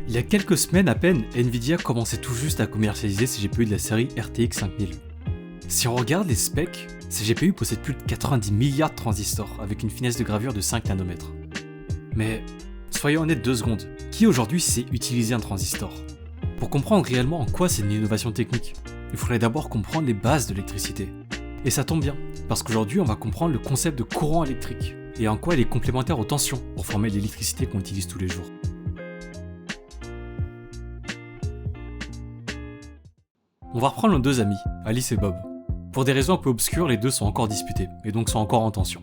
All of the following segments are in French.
Il y a quelques semaines à peine, Nvidia commençait tout juste à commercialiser ses GPU de la série RTX 5000. Si on regarde les specs, ces GPU possèdent plus de 90 milliards de transistors avec une finesse de gravure de 5 nanomètres. Mais soyons honnêtes 2 secondes, qui aujourd'hui sait utiliser un transistor? Pour comprendre réellement en quoi c'est une innovation technique, il faudrait d'abord comprendre les bases de l'électricité. Et ça tombe bien, parce qu'aujourd'hui on va comprendre le concept de courant électrique et en quoi il est complémentaire aux tensions pour former l'électricité qu'on utilise tous les jours. On va reprendre nos deux amis, Alice et Bob. Pour des raisons un peu obscures, les deux sont encore disputés, et donc sont encore en tension.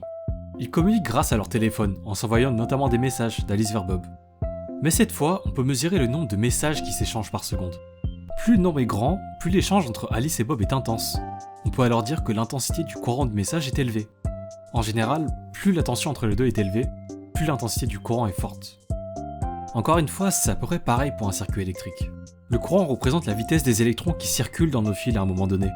Ils communiquent grâce à leur téléphone, en s'envoyant notamment des messages d'Alice vers Bob. Mais cette fois, on peut mesurer le nombre de messages qui s'échangent par seconde. Plus le nombre est grand, plus l'échange entre Alice et Bob est intense. On peut alors dire que l'intensité du courant de message est élevée. En général, plus la tension entre les deux est élevée, plus l'intensité du courant est forte. Encore une fois, c'est à peu près pareil pour un circuit électrique. Le courant représente la vitesse des électrons qui circulent dans nos fils à un moment donné.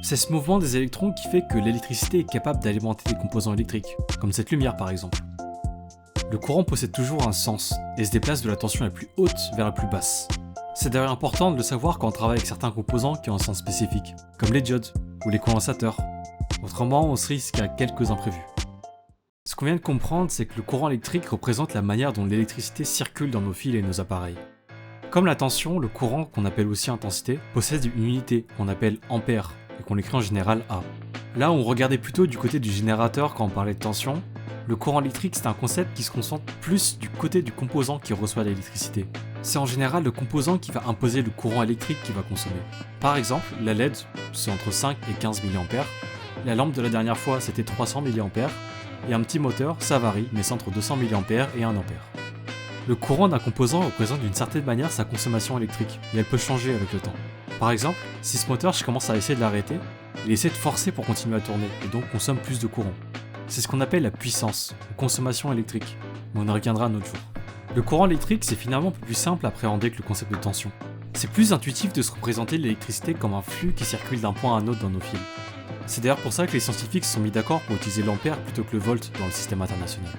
C'est ce mouvement des électrons qui fait que l'électricité est capable d'alimenter des composants électriques, comme cette lumière par exemple. Le courant possède toujours un sens, et se déplace de la tension la plus haute vers la plus basse. C'est d'ailleurs important de le savoir quand on travaille avec certains composants qui ont un sens spécifique, comme les diodes ou les condensateurs. Autrement, on se risque à quelques imprévus. Ce qu'on vient de comprendre, c'est que le courant électrique représente la manière dont l'électricité circule dans nos fils et nos appareils. Comme la tension, le courant, qu'on appelle aussi intensité, possède une unité qu'on appelle ampère, et qu'on écrit en général A. Là où on regardait plutôt du côté du générateur quand on parlait de tension, le courant électrique c'est un concept qui se concentre plus du côté du composant qui reçoit l'électricité. C'est en général le composant qui va imposer le courant électrique qu'il va consommer. Par exemple, la LED, c'est entre 5 et 15 mA, la lampe de la dernière fois c'était 300 mA, et un petit moteur, ça varie, mais c'est entre 200 mA et 1 A. Le courant d'un composant représente d'une certaine manière sa consommation électrique, et elle peut changer avec le temps. Par exemple, si ce moteur je commence à essayer de l'arrêter, il essaie de forcer pour continuer à tourner, et donc consomme plus de courant. C'est ce qu'on appelle la puissance, ou consommation électrique, mais on y reviendra un autre jour. Le courant électrique c'est finalement un peu plus simple à appréhender que le concept de tension. C'est plus intuitif de se représenter l'électricité comme un flux qui circule d'un point à un autre dans nos fils. C'est d'ailleurs pour ça que les scientifiques se sont mis d'accord pour utiliser l'ampère plutôt que le volt dans le système international.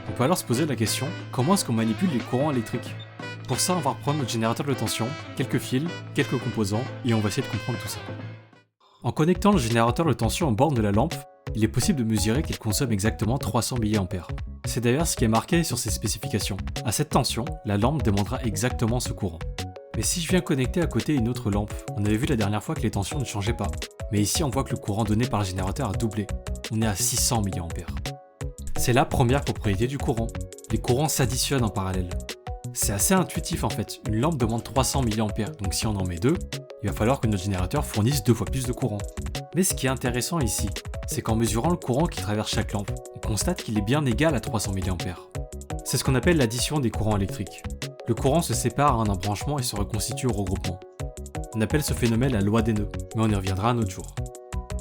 On peut alors se poser la question, comment est-ce qu'on manipule les courants électriques? Pour ça, on va reprendre notre générateur de tension, quelques fils, quelques composants, et on va essayer de comprendre tout ça. En connectant le générateur de tension en borne de la lampe, il est possible de mesurer qu'il consomme exactement 300 mA. C'est d'ailleurs ce qui est marqué sur ses spécifications. À cette tension, la lampe demandera exactement ce courant. Mais si je viens connecter à côté une autre lampe, on avait vu la dernière fois que les tensions ne changeaient pas. Mais ici on voit que le courant donné par le générateur a doublé. On est à 600 mA. C'est la première propriété du courant. Les courants s'additionnent en parallèle. C'est assez intuitif en fait, une lampe demande 300 mA, donc si on en met 2, il va falloir que notre générateur fournisse 2 fois plus de courant. Mais ce qui est intéressant ici, c'est qu'en mesurant le courant qui traverse chaque lampe, on constate qu'il est bien égal à 300 mA. C'est ce qu'on appelle l'addition des courants électriques. Le courant se sépare à un embranchement et se reconstitue au regroupement. On appelle ce phénomène la loi des nœuds, mais on y reviendra un autre jour.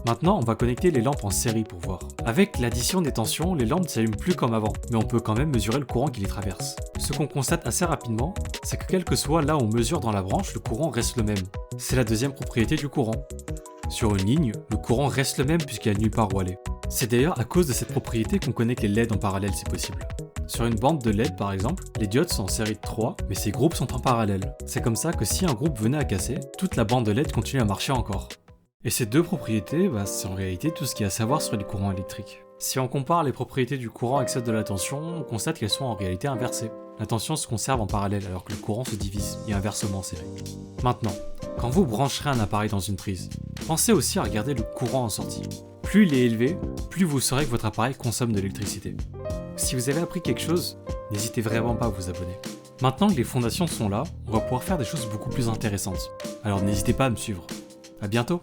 Maintenant, on va connecter les lampes en série pour voir. Avec l'addition des tensions, les lampes ne s'allument plus comme avant, mais on peut quand même mesurer le courant qui les traverse. Ce qu'on constate assez rapidement, c'est que quel que soit là où on mesure dans la branche, le courant reste le même. C'est la deuxième propriété du courant. Sur une ligne, le courant reste le même puisqu'il n'y a nulle part où aller. C'est d'ailleurs à cause de cette propriété qu'on connecte les LED en parallèle si possible. Sur une bande de LED par exemple, les diodes sont en série de 3, mais ces groupes sont en parallèle. C'est comme ça que si un groupe venait à casser, toute la bande de LED continue à marcher encore. Et ces deux propriétés, c'est en réalité tout ce qu'il y a à savoir sur les courants électriques. Si on compare les propriétés du courant avec celles de la tension, on constate qu'elles sont en réalité inversées. La tension se conserve en parallèle alors que le courant se divise, et inversement en série. Maintenant, quand vous brancherez un appareil dans une prise, pensez aussi à regarder le courant en sortie. Plus il est élevé, plus vous saurez que votre appareil consomme de l'électricité. Si vous avez appris quelque chose, n'hésitez vraiment pas à vous abonner. Maintenant que les fondations sont là, on va pouvoir faire des choses beaucoup plus intéressantes. Alors n'hésitez pas à me suivre. À bientôt!